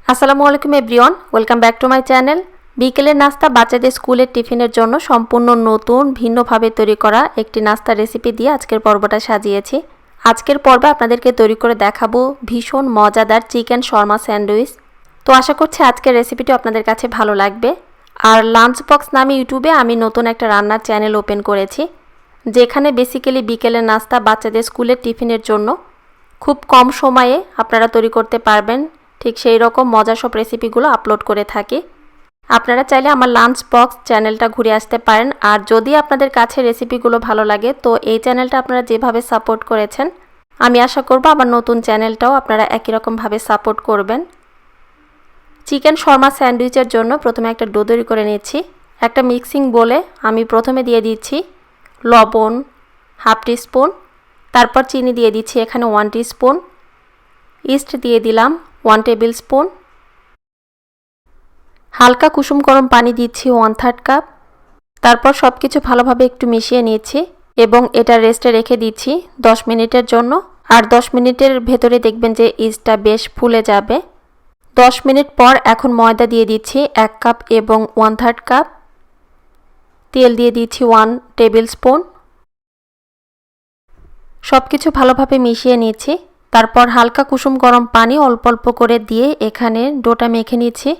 আসসালামু আলাইকুম everyone, welcome back to my channel. বিকেলের নাস্তা বাচ্চাদের স্কুলের টিফিনের জন্য সম্পূর্ণ নতুন ভিন্নভাবে তৈরি করা একটি নাস্তার রেসিপি দিয়ে আজকের পর্বটা সাজিয়েছি। আজকের পর্বে আপনাদেরকে তৈরি করে দেখাবো ভীষণ মজাদার চিকেন শর্মা স্যান্ডউইচ। তো আশা করছি আজকের রেসিপিটি আপনাদের কাছে ভালো লাগবে। আর লাঞ্চ বক্স নামে ইউটিউবে আমি নতুন একটা রান্নার চ্যানেল ওপেন করেছি, যেখানে বেসিক্যালি বিকেলের নাস্তা বাচ্চাদের স্কুলের টিফিনের জন্য খুব কম সময়ে আপনারা তৈরি করতে পারবেন, ঠিক সেই রকম মজার সব রেসিপিগুলো আপলোড করে থাকি। আপনারা চাইলে আমার লাঞ্চ বক্স চ্যানেলটা ঘুরে আসতে পারেন। আর যদি আপনাদের কাছে রেসিপিগুলো ভালো লাগে তো এই চ্যানেলটা আপনারা যেভাবে সাপোর্ট করেছেন, আমি আশা করব আমার নতুন চ্যানেলটাও আপনারা একই রকমভাবে সাপোর্ট করবেন। চিকেন শর্মা স্যান্ডউইচের জন্য প্রথমে একটা ডো তৈরি করে নিচ্ছি। একটা মিক্সিং বোলে আমি প্রথমে দিয়ে দিচ্ছি লবণ হাফ টিস্পুন, তারপর চিনি দিয়ে দিচ্ছি এখানে 1 টিস্পুন, ইস্ট দিয়ে দিলাম 1 টেবিল স্পুন, হালকা কুসুম গরম পানি দিচ্ছি 1/3 কাপ। তারপর সব কিছু ভালোভাবে একটু মিশিয়ে নিচ্ছি এবং এটা রেস্টে রেখে দিচ্ছি 10 মিনিটের জন্য। আর 10 মিনিটের ভেতরে দেখবেন যে ইস্টটা বেশ ফুলে যাবে। 10 মিনিট পর এখন ময়দা দিয়ে দিচ্ছি 1 কাপ এবং 1/3 কাপ, তেল দিয়ে দিচ্ছি 1 টেবিল স্পুন। সব কিছু ভালোভাবে মিশিয়ে নিচ্ছি। তারপর হালকা কুসুম গরম পানি অল্প অল্প করে দিয়ে এখানে ডোটা মেখে নিচ্ছি।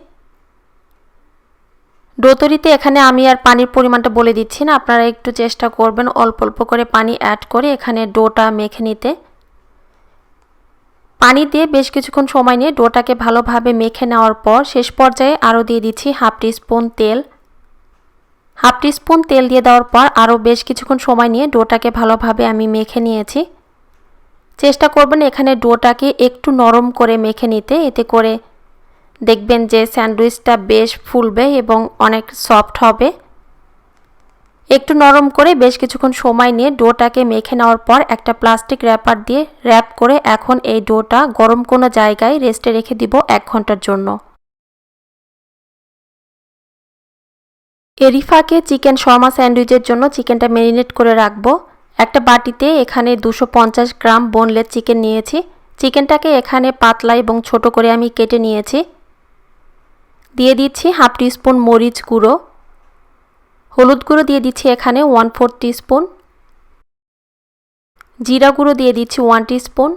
ডো তৈরিতে এখানে আমি আর পানির পরিমাণটা বলে দিচ্ছি না, আপনারা একটু চেষ্টা করবেন অল্প অল্প করে পানি অ্যাড করে এখানে ডোটা মেখে নিতে। পানি দিয়ে বেশ কিছুক্ষণ সময় নিয়ে ডোটাকে ভালোভাবে মেখে নেওয়ার পর শেষ পর্যায়ে আরও দিয়ে দিচ্ছি হাফ টিস্পুন তেল। হাফ টিস্পুন তেল দিয়ে দেওয়ার পর আরও বেশ কিছুক্ষণ সময় নিয়ে ডোটাকে ভালোভাবে আমি মেখে নিয়েছি। চেষ্টা করবেন এখানে ডোটাকে একটু নরম করে মেখে নিতে, এতে করে দেখবেন যে স্যান্ডউইচটা বেশ ফুলবে এবং অনেক সফট হবে। একটু নরম করে বেশ কিছুক্ষণ সময় নিয়ে ডোটাকে মেখে নেওয়ার পর একটা প্লাস্টিক র্যাপার দিয়ে র্যাপ করে এখন এই ডোটা গরম কোনো জায়গায় রেস্টে রেখে দিব 1 ঘন্টার জন্য। এরই ফাঁকে চিকেন শর্মা স্যান্ডউইচের জন্য চিকেনটা ম্যারিনেট করে রাখবো। একটা বাটিতে এখানে 250 গ্রাম বোনলেস চিকেন নিয়েছি। চিকেনটাকে এখানে পাতলা এবং ছোট করে আমি কেটে নিয়েছি। দিয়ে দিচ্ছি হাফ টিস্পুন মরিচ গুঁড়ো, হলুদ গুঁড়ো দিয়ে দিচ্ছি এখানে 1/4 টিস্পুন, জিরা গুঁড়ো দিয়ে দিচ্ছি 1 টিস্পুন,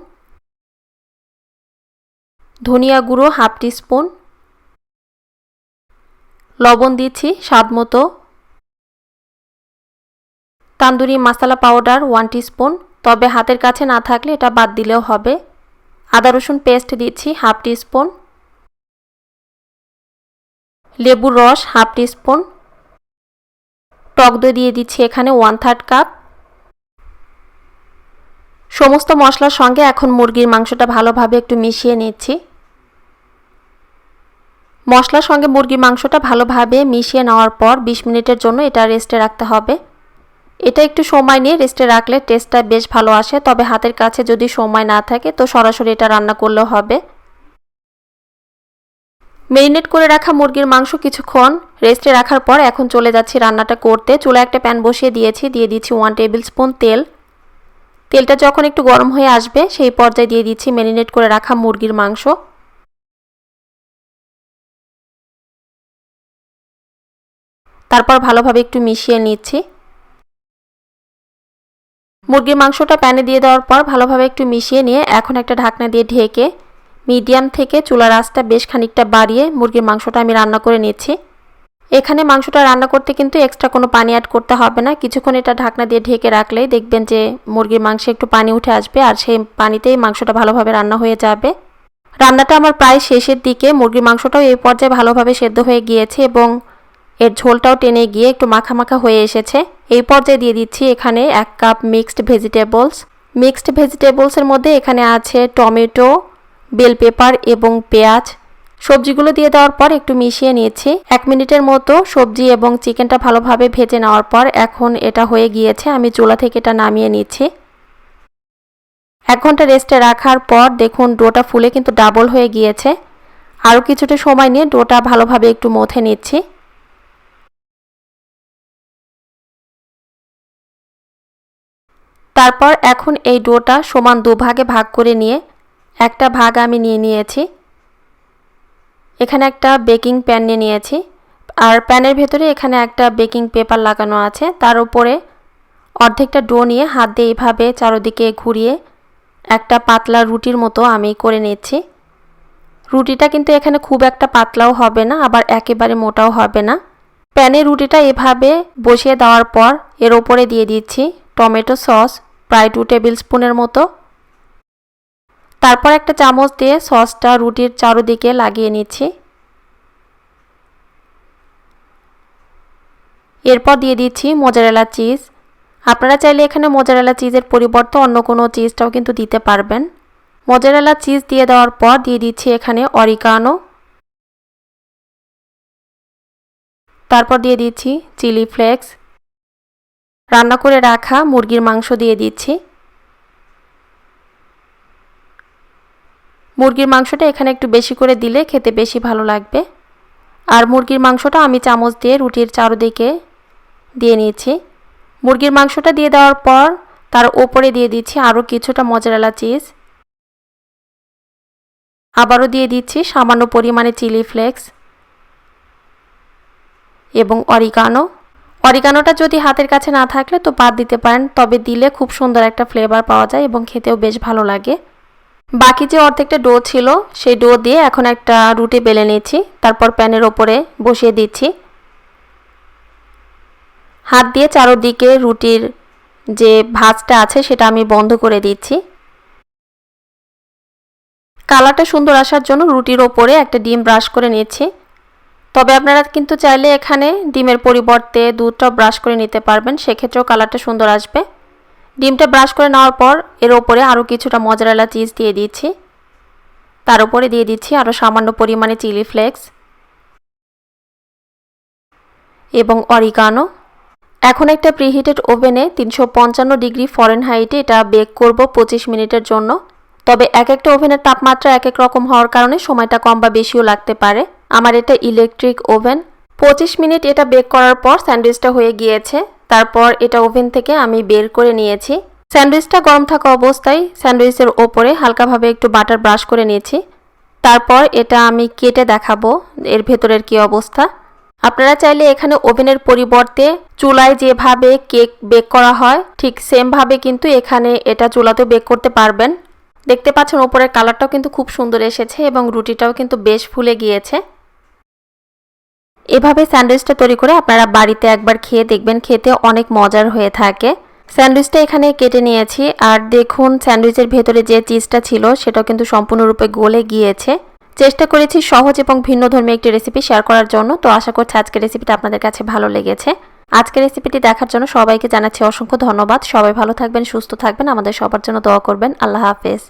ধনিয়া গুঁড়ো হাফ টিস্পুন, লবণ দিচ্ছি স্বাদ মতো, তান্দুরি মশলা পাউডার 1 টিস্পুন, তবে হাতের কাছে না থাকলে এটা বাদ দিলেও হবে। আদা রসুন পেস্ট দিচ্ছি হাফ টিস্পুন, লেবুর রস হাফ টিস্পুন, টক দই দিয়ে দিচ্ছি এখানে 1/3 কাপ। সমস্ত মশলার সঙ্গে এখন মুরগির মাংসটা ভালোভাবে একটু মিশিয়ে নিচ্ছি। মশলার সঙ্গে মুরগির মাংসটা ভালোভাবে মিশিয়ে নেওয়ার পর 20 মিনিটের জন্য এটা রেস্টে রাখতে হবে। এটা একটু সময় নিয়ে রেস্টে রাখলে টেস্টটা বেশ ভালো আসে, তবে হাতের কাছে যদি সময় না থাকে তো সরাসরি এটা রান্না করলেও হবে। ম্যারিনেট করে রাখা মুরগির মাংস কিছুক্ষণ রেস্টে রাখার পর এখন চলে যাচ্ছি রান্নাটা করতে। চুলায় একটা প্যান বসিয়ে দিয়েছি, দিয়ে দিচ্ছি 1 টেবিল স্পুন তেল। তেলটা যখন একটু গরম হয়ে আসবে সেই পর্যায়ে দিয়ে দিচ্ছি ম্যারিনেট করে রাখা মুরগির মাংস। তারপর ভালোভাবে একটু মিশিয়ে নিচ্ছি। মুরগির মাংসটা প্যানে দিয়ে দেওয়ার পর ভালোভাবে একটু মিশিয়ে নিয়ে এখন একটা ঢাকনা দিয়ে ঢেকে মিডিয়াম থেকে চুলার আঁচটা বেশ খানিকটা বাড়িয়ে মুরগির মাংসটা আমি রান্না করে নিচ্ছি। এখানে মাংসটা রান্না করতে কিন্তু এক্সট্রা কোনো পানি অ্যাড করতে হবে না। কিছুক্ষণ এটা ঢাকনা দিয়ে ঢেকে রাখলেই দেখবেন যে মুরগির মাংসে একটু পানি উঠে আসবে আর সেই পানিতেই মাংসটা ভালোভাবে রান্না হয়ে যাবে। রান্নাটা আমার প্রায় শেষের দিকে। মুরগির মাংসটাও এই পর্যায়ে ভালোভাবে সেদ্ধ হয়ে গিয়েছে এবং এর ঝোলটাও টেনে গিয়ে একটু মাখা মাখা হয়ে এসেছে। এই পর্যায়ে দিয়ে দিচ্ছি এখানে 1 কাপ মিক্সড ভেজিটেবলস। মিক্সড ভেজিটেবলসের মধ্যে এখানে আছে টমেটো, বেল পেপার এবং পেঁয়াজ। সবজিগুলো দিয়ে দেওয়ার পর একটু মিশিয়ে নিয়েছি। 1 মিনিটের মতো সবজি এবং চিকেনটা ভালোভাবে ভেজে নেওয়ার পর এখন এটা হয়ে গিয়েছে, আমি চুলা থেকে এটা নামিয়ে নিচ্ছি। 1 ঘন্টা রেস্টে রাখার পর দেখুন ডোটা ফুলে কিন্তু ডাবল হয়ে গিয়েছে। আরও কিছুটা সময় নিয়ে ডোটা ভালোভাবে একটু মথে নিচ্ছি। তারপর এখন এই ডোটা সমান 2 ভাগে ভাগ করে নিয়ে একটা ভাগ আমি নিয়ে নিয়েছি। এখানে একটা বেকিং প্যান নিয়ে নিয়েছি, আর প্যানের ভেতরে এখানে একটা বেকিং পেপার লাগানো আছে। তার উপরে অর্ধেকটা ডো নিয়ে হাত দিয়ে এইভাবে চারদিকে ঘুরিয়ে একটা পাতলা রুটির মতো আমি করে নিচ্ছি। রুটিটা কিন্তু এখানে খুব একটা পাতলাও হবে না, আবার একেবারে মোটাও হবে না। প্যানে রুটিটা এভাবে বসিয়ে দেওয়ার পর এর ওপরে দিয়ে দিচ্ছি টমেটো সস প্রায় 2 টেবিল স্পুনের মতো। তারপর একটা চামচ দিয়ে সসটা রুটির চারদিকে লাগিয়ে নিচ্ছি। এরপর দিয়ে দিচ্ছি মোজারেলা চিজ। আপনারা চাইলে এখানে মোজারেলা চিজের পরিবর্তে অন্য কোনো চিজটাও কিন্তু দিতে পারবেন। মোজারেলা চিজ দিয়ে দেওয়ার পর দিয়ে দিচ্ছি এখানে অরিগানো, তারপর দিয়ে দিচ্ছি চিলি ফ্লেক্স, রান্না করে রাখা মুরগির মাংস দিয়ে দিচ্ছি। মুরগির মাংসটা এখানে একটু বেশি করে দিলে খেতে বেশি ভালো লাগবে। আর মুরগির মাংসটা আমি চামচ দিয়ে রুটির চারদিকে দিয়ে নিয়েছি। মুরগির মাংসটা দিয়ে দেওয়ার পর তার ওপরে দিয়ে দিচ্ছি আরও কিছুটা মোজারেলা চিজ। আবারও দিয়ে দিচ্ছি সামান্য পরিমাণে চিলি ফ্লেক্স এবং অরিগানো। অরিগানোটা যদি হাতের কাছে না থাকলে তো বাদ দিতে পারেন, তবে দিলে খুব সুন্দর একটা ফ্লেভার পাওয়া যায় এবং খেতেও বেশ ভালো লাগে। বাকি যে অর্ধেকটা ডো ছিল সেই ডো দিয়ে এখন একটা রুটি বেলে নিচ্ছি, তারপর প্যানের ওপরে বসিয়ে দিচ্ছি। হাত দিয়ে চারদিকে রুটির যে ভাঁজটা আছে সেটা আমি বন্ধ করে দিচ্ছি। কালারটা সুন্দর আসার জন্য রুটির ওপরে একটা ডিম ব্রাশ করে নিচ্ছি। তবে আপনারা কিন্তু চাইলে এখানে ডিমের পরিবর্তে দুধটা ব্রাশ করে নিতে পারবেন, সেক্ষেত্রেও কালারটা সুন্দর আসবে। ডিমটা ব্রাশ করে নেওয়ার পর এর ওপরে আরও কিছুটা মোজারেলা চিজ দিয়ে দিচ্ছি। তার উপরে দিয়ে দিচ্ছি আরও সামান্য পরিমাণে চিলি ফ্লেক্স এবং অরিগানো। এখন একটা প্রিহিটেড ওভেনে 355 ডিগ্রি ফরেনহাইটে এটা বেক করব 25 মিনিটের জন্য। তবে এক একটা ওভেনের তাপমাত্রা এক এক রকম হওয়ার কারণে সময়টা কম বা বেশিও লাগতে পারে। আমার এটা ইলেকট্রিক ওভেন। 25 মিনিট এটা বেক করার পর স্যান্ডউইচটা হয়ে গিয়েছে। তারপর এটা ওভেন থেকে আমি বের করে নিয়েছি। স্যান্ডউইচটা গরম থাকা অবস্থায় স্যান্ডউইচের ওপরে হালকাভাবে একটু বাটার ব্রাশ করে নিয়েছি। তারপর এটা আমি কেটে দেখাবো এর ভেতরের কি অবস্থা। আপনারা চাইলে এখানে ওভেনের পরিবর্তে চুলায় যেভাবে কেক বেক করা হয় ঠিক সেমভাবে কিন্তু এখানে এটা চুলাতেও বেক করতে পারবেন। দেখতে পাচ্ছেন ওপরের কালারটাও কিন্তু খুব সুন্দর এসেছে এবং রুটিটাও কিন্তু বেশ ফুলে গিয়েছে। এভাবে স্যান্ডউইচটা তৈরি করে আপনারা বাড়িতে একবার খেয়ে দেখবেন, খেতে অনেক মজার হয়ে থাকে। স্যান্ডউইচটা এখানে কেটে নিয়েছি, আর দেখুন স্যান্ডউইচের ভেতরে যে চিজটা ছিল সেটাও কিন্তু সম্পূর্ণরূপে গলে গিয়েছে। চেষ্টা করেছি সহজ এবং ভিন্নধর্মী একটি রেসিপি শেয়ার করার জন্য। তো আশা করছি আজকের রেসিপিটা আপনাদের কাছে ভালো লেগেছে। আজকের রেসিপিটি দেখার জন্য সবাইকে জানাচ্ছি অসংখ্য ধন্যবাদ। সবাই ভালো থাকবেন, সুস্থ থাকবেন, আমাদের সবার জন্য দোয়া করবেন। আল্লাহ হাফেজ।